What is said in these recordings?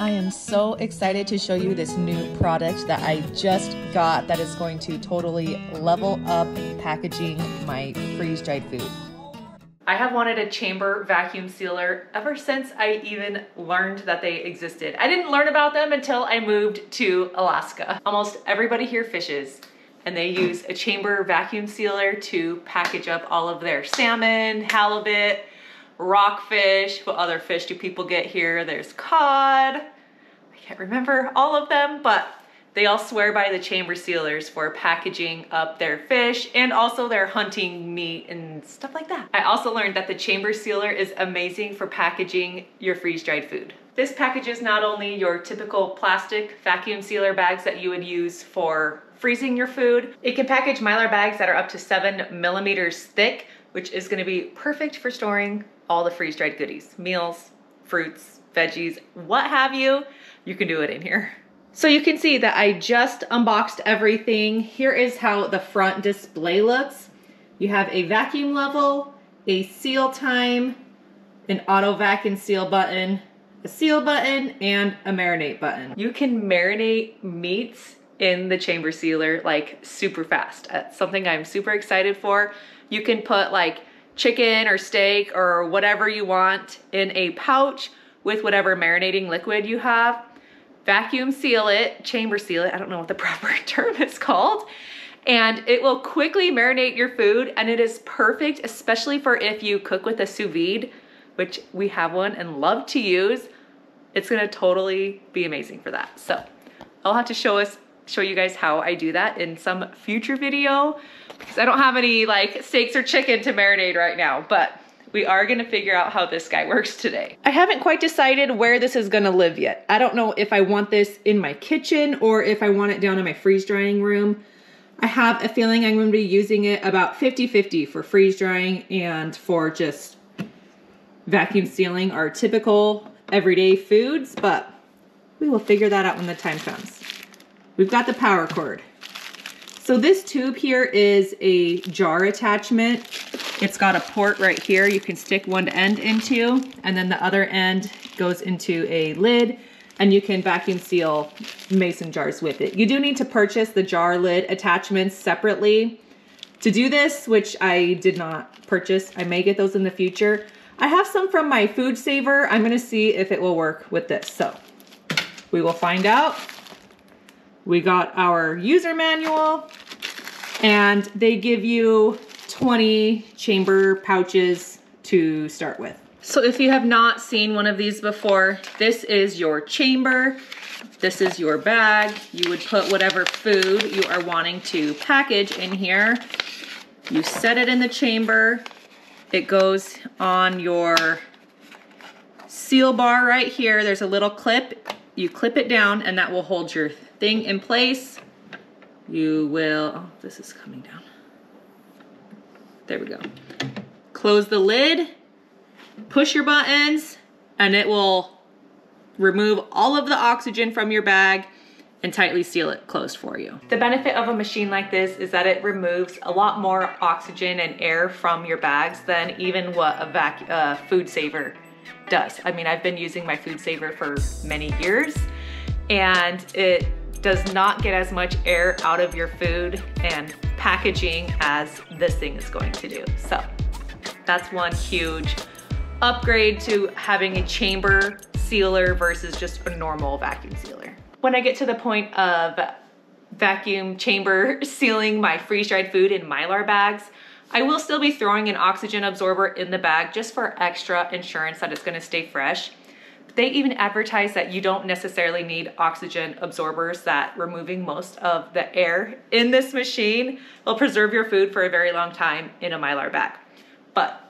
I am so excited to show you this new product that I just got that is going to totally level up packaging my freeze-dried food. I have wanted a chamber vacuum sealer ever since I even learned that they existed. I didn't learn about them until I moved to Alaska. Almost everybody here fishes, and they use a chamber vacuum sealer to package up all of their salmon, halibut, rockfish. What other fish do people get here? There's cod. I can't remember all of them, but they all swear by the chamber sealers for packaging up their fish and also their hunting meat and stuff like that. I also learned that the chamber sealer is amazing for packaging your freeze-dried food. This packages not only your typical plastic vacuum sealer bags that you would use for freezing your food, it can package Mylar bags that are up to 7 millimeters thick, which is gonna be perfect for storing all the freeze-dried goodies, meals, fruits, veggies, what have you, you can do it in here. So you can see that I just unboxed everything. Here is how the front display looks. You have a vacuum level, a seal time, an auto vac and seal button, a seal button, and a marinate button. You can marinate meats in the chamber sealer like super fast. That's something I'm super excited for. You can put like chicken or steak or whatever you want in a pouch with whatever marinating liquid you have. Vacuum seal it, chamber seal it, I don't know what the proper term is called, and it will quickly marinate your food, and it is perfect, especially for if you cook with a sous vide, which we have one and love to use. It's gonna totally be amazing for that. So I'll have to show you guys how I do that in some future video, because I don't have any like steaks or chicken to marinate right now, but we are gonna figure out how this guy works today. I haven't quite decided where this is gonna live yet. I don't know if I want this in my kitchen or if I want it down in my freeze drying room. I have a feeling I'm gonna be using it about 50-50 for freeze drying and for just vacuum sealing our typical everyday foods, but we will figure that out when the time comes. We've got the power cord. So this tube here is a jar attachment. It's got a port right here you can stick one end into, and then the other end goes into a lid, and you can vacuum seal mason jars with it. You do need to purchase the jar lid attachments separately to do this, which I did not purchase. I may get those in the future. I have some from my food saver. I'm gonna see if it will work with this. So we will find out. We got our user manual, and they give you 20 chamber pouches to start with. So if you have not seen one of these before, this is your chamber. This is your bag. You would put whatever food you are wanting to package in here. You set it in the chamber. It goes on your seal bar right here. There's a little clip. You clip it down, and that will hold your thing in place. You will, oh, this is coming down. There we go. Close the lid, push your buttons, and it will remove all of the oxygen from your bag and tightly seal it closed for you. The benefit of a machine like this is that it removes a lot more oxygen and air from your bags than even what a food saver does. I mean, I've been using my food saver for many years, and it does not get as much air out of your food and packaging as this thing is going to do. So that's one huge upgrade to having a chamber sealer versus just a normal vacuum sealer. When I get to the point of vacuum chamber sealing my freeze-dried food in Mylar bags, I will still be throwing an oxygen absorber in the bag just for extra insurance that it's gonna stay fresh. They even advertise that you don't necessarily need oxygen absorbers, that removing most of the air in this machine will preserve your food for a very long time in a Mylar bag. But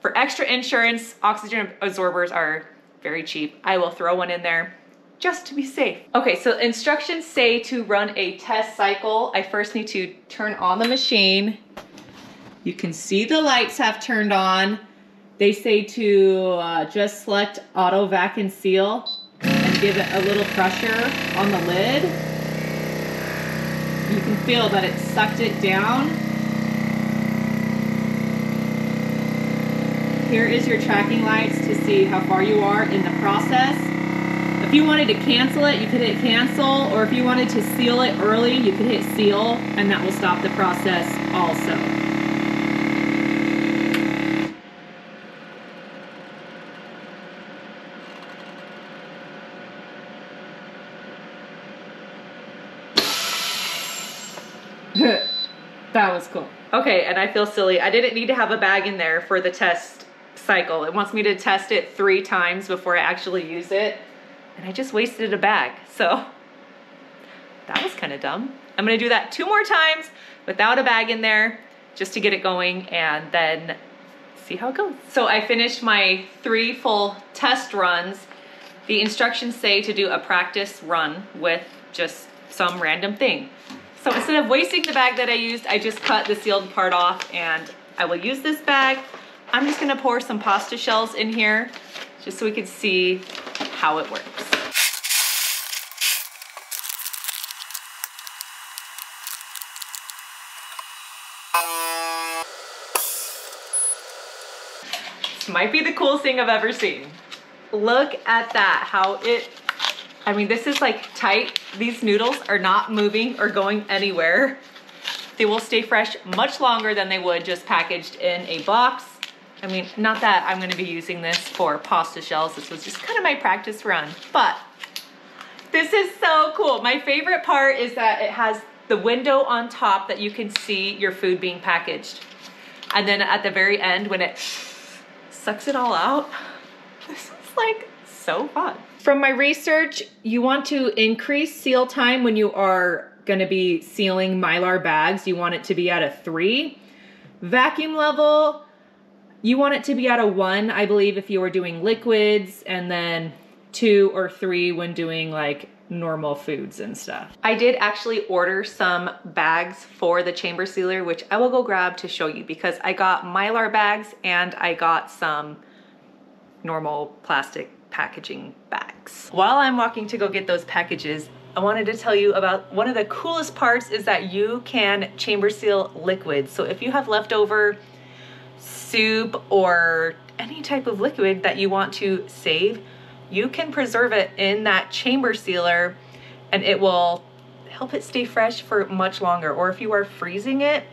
for extra insurance, oxygen absorbers are very cheap. I will throw one in there just to be safe. Okay, so instructions say to run a test cycle. I first need to turn on the machine. You can see the lights have turned on. They say to just select auto vac and seal and give it a little pressure on the lid. You can feel that it sucked it down. Here is your tracking lights to see how far you are in the process. The If you wanted to cancel it, you could hit cancel, or if you wanted to seal it early, you could hit seal, and that will stop the process also. That was cool. Okay, and I feel silly. I didn't need to have a bag in there for the test cycle. It wants me to test it 3 times before I actually use it. And I just wasted a bag. So that was kind of dumb. I'm gonna do that 2 more times without a bag in there just to get it going and then see how it goes. So I finished my 3 full test runs. The instructions say to do a practice run with just some random thing. So instead of wasting the bag that I used, I just cut the sealed part off and I will use this bag. I'm just gonna pour some pasta shells in here just so we can see how it works. This might be the coolest thing I've ever seen. Look at that, how it, I mean, this is like tight. These noodles are not moving or going anywhere. They will stay fresh much longer than they would just packaged in a box. I mean, not that I'm gonna be using this for pasta shells. This was just kind of my practice run, but this is so cool. My favorite part is that it has the window on top that you can see your food being packaged. And then at the very end, when it sucks it all out, this is like so fun. From my research, you want to increase seal time when you are gonna be sealing Mylar bags. You want it to be at a 3. Vacuum level, you want it to be at a 1, I believe, if you were doing liquids, and then 2 or 3 when doing like normal foods and stuff. I did actually order some bags for the chamber sealer, which I will go grab to show you because I got Mylar bags and I got some normal plastic packaging bags. While I'm walking to go get those packages, I wanted to tell you about one of the coolest parts is that you can chamber seal liquids. So if you have leftover soup or any type of liquid that you want to save, you can preserve it in that chamber sealer and it will help it stay fresh for much longer. Or if you are freezing it,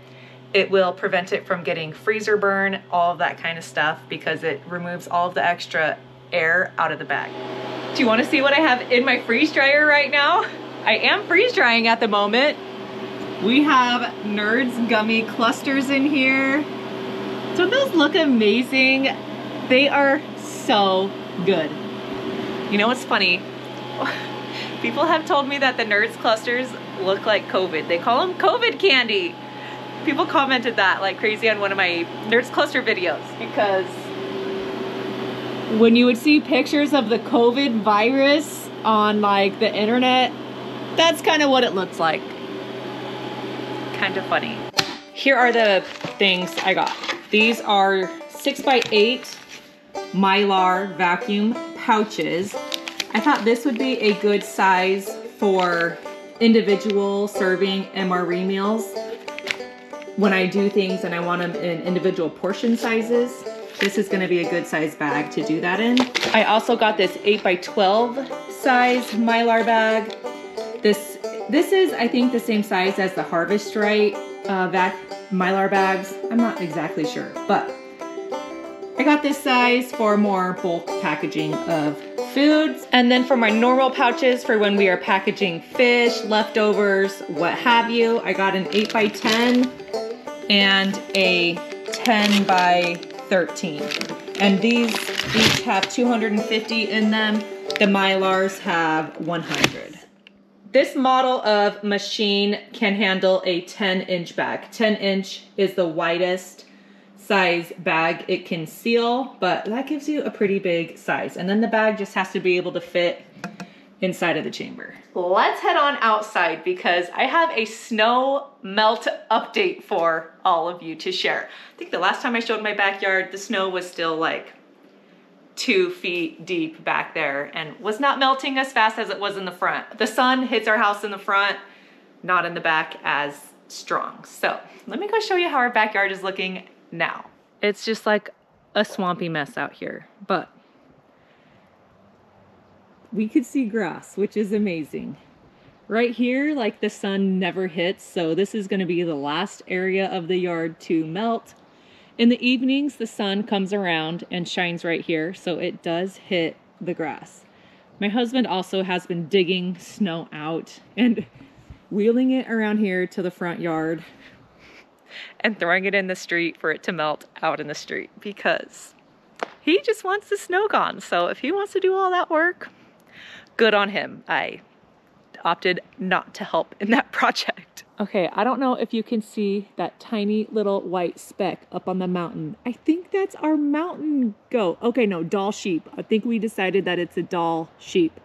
it will prevent it from getting freezer burn, all of that kind of stuff, because it removes all of the extra air out of the bag. Do you want to see what I have in my freeze dryer right now? I am freeze drying at the moment. We have Nerds gummy clusters in here. Don't those look amazing? They are so good. You know what's funny? People have told me that the Nerds clusters look like COVID. They call them COVID candy. People commented that like crazy on one of my Nerds cluster videos because when you would see pictures of the COVID virus on like the internet, that's kind of what it looks like. Kind of funny. Here are the things I got. These are 6x8 Mylar vacuum pouches. I thought this would be a good size for individual serving MRE meals. When I do things and I want them in individual portion sizes, this is gonna be a good size bag to do that in. I also got this 8x12 size Mylar bag. This is, I think, the same size as the Harvest Right Mylar bags. I'm not exactly sure, but I got this size for more bulk packaging of foods. And then for my normal pouches for when we are packaging fish, leftovers, what have you, I got an 8x10 and a 10x13. And these each have 250 in them. The Mylars have 100. This model of machine can handle a 10-inch bag. 10-inch is the widest size bag it can seal, but that gives you a pretty big size. And then the bag just has to be able to fit inside of the chamber. Let's head on outside because I have a snow melt update for all of you to share. I think the last time I showed my backyard, the snow was still like 2 feet deep back there and was not melting as fast as it was in the front. The sun hits our house in the front, not in the back as strong. So let me go show you how our backyard is looking now. It's just like a swampy mess out here, but we could see grass, which is amazing. Right here, like the sun never hits, so this is going to be the last area of the yard to melt. In the evenings, the sun comes around and shines right here, so it does hit the grass. My husband also has been digging snow out and wheeling it around here to the front yard and throwing it in the street for it to melt out in the street because he just wants the snow gone. So if he wants to do all that work, good on him. I opted not to help in that project. Okay, I don't know if you can see that tiny little white speck up on the mountain. I think that's our mountain goat. Okay, no, doll sheep. I think we decided that it's a doll sheep.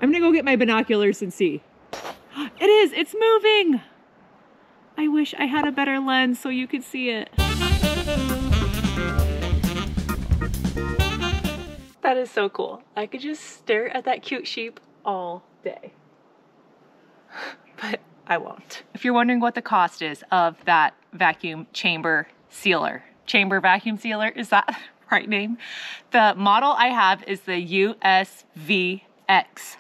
I'm gonna go get my binoculars and see. It is, it's moving. I wish I had a better lens so you could see it. That is so cool. I could just stare at that cute sheep all day. But I won't. If you're wondering what the cost is of that vacuum chamber sealer, chamber vacuum sealer, is that the right name? The model I have is the USVX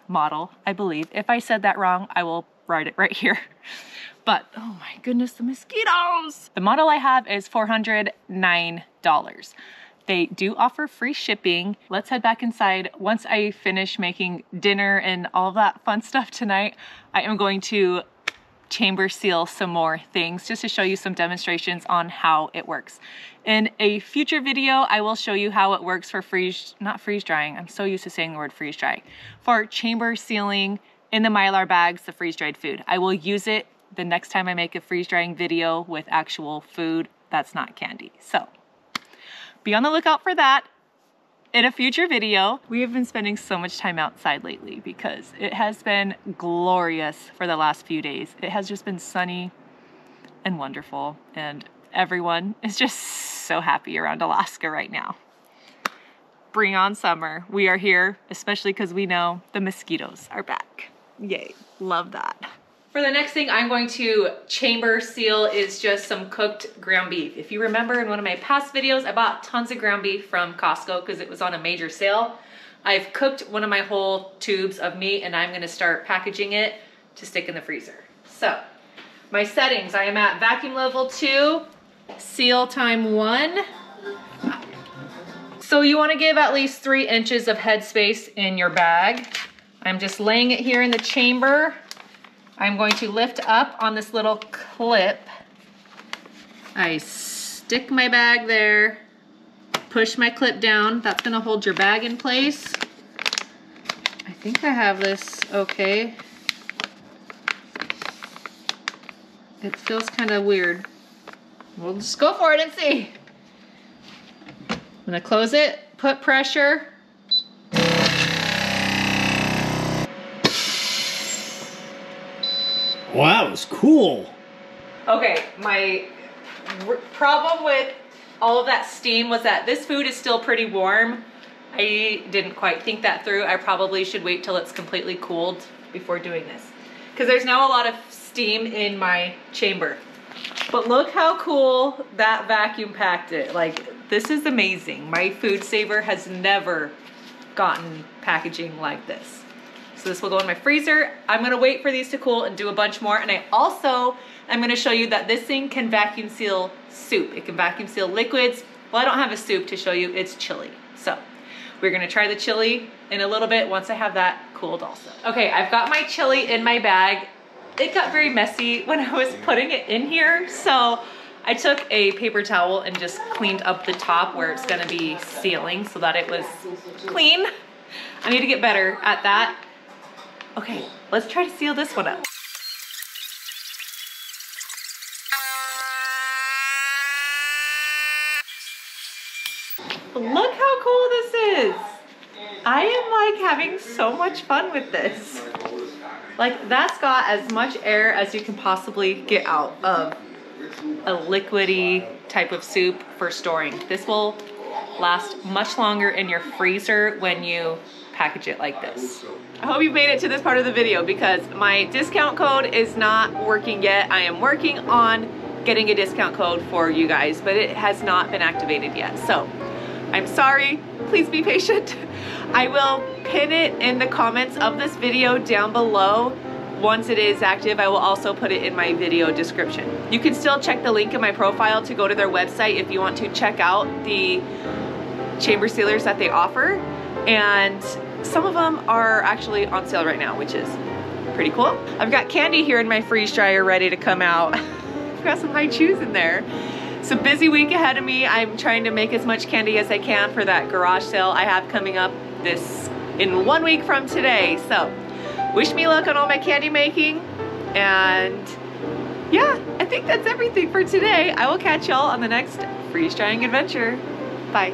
model, I believe. If I said that wrong, I will write it right here. But oh my goodness, the mosquitoes! The model I have is $409. They do offer free shipping. Let's head back inside. Once I finish making dinner and all of that fun stuff tonight, I am going to chamber seal some more things just to show you some demonstrations on how it works. In a future video, I will show you how it works for not freeze drying. I'm so used to saying the word freeze dry. For chamber sealing in the Mylar bags, the freeze dried food. I will use it the next time I make a freeze drying video with actual food that's not candy. So be on the lookout for that in a future video. We have been spending so much time outside lately because it has been glorious for the last few days. It has just been sunny and wonderful, and everyone is just so happy around Alaska right now. Bring on summer. We are here, especially because we know the mosquitoes are back. Yay, love that. For the next thing I'm going to chamber seal is just some cooked ground beef. If you remember in one of my past videos, I bought tons of ground beef from Costco because it was on a major sale. I've cooked one of my whole tubes of meat and I'm gonna start packaging it to stick in the freezer. So, my settings, I am at vacuum level 2, seal time 1. So you wanna give at least 3 inches of headspace in your bag. I'm just laying it here in the chamber. I'm going to lift up on this little clip. I stick my bag there, push my clip down. That's gonna hold your bag in place. I think I have this okay. It feels kind of weird. We'll just go for it and see. I'm gonna close it, put pressure. Wow, that was cool. Okay, my problem with all of that steam was that this food is still pretty warm. I didn't quite think that through. I probably should wait till it's completely cooled before doing this, because there's now a lot of steam in my chamber. But look how cool that vacuum packed it. Like, this is amazing. My food saver has never gotten packaging like this. So this will go in my freezer. I'm gonna wait for these to cool and do a bunch more. And I also am gonna show you that this thing can vacuum seal soup. It can vacuum seal liquids. Well, I don't have a soup to show you, it's chili. So we're gonna try the chili in a little bit once I have that cooled also. Okay, I've got my chili in my bag. It got very messy when I was putting it in here. So I took a paper towel and just cleaned up the top where it's gonna be sealing so that it was clean. I need to get better at that. Okay, let's try to seal this one up. Look how cool this is. I am like having so much fun with this. Like, that's got as much air as you can possibly get out of a liquidy type of soup for storing. This will last much longer in your freezer when you package it like this. I hope you've made it to this part of the video because my discount code is not working yet. I am working on getting a discount code for you guys, but it has not been activated yet. So I'm sorry, please be patient. I will pin it in the comments of this video down below. Once it is active, I will also put it in my video description. You can still check the link in my profile to go to their website if you want to check out the chamber sealers that they offer. And some of them are actually on sale right now, which is pretty cool. I've got candy here in my freeze dryer ready to come out. I've got some high chews in there. It's a busy week ahead of me. I'm trying to make as much candy as I can for that garage sale I have coming up in 1 week from today. So wish me luck on all my candy making. And yeah, I think that's everything for today. I will catch y'all on the next freeze drying adventure. Bye.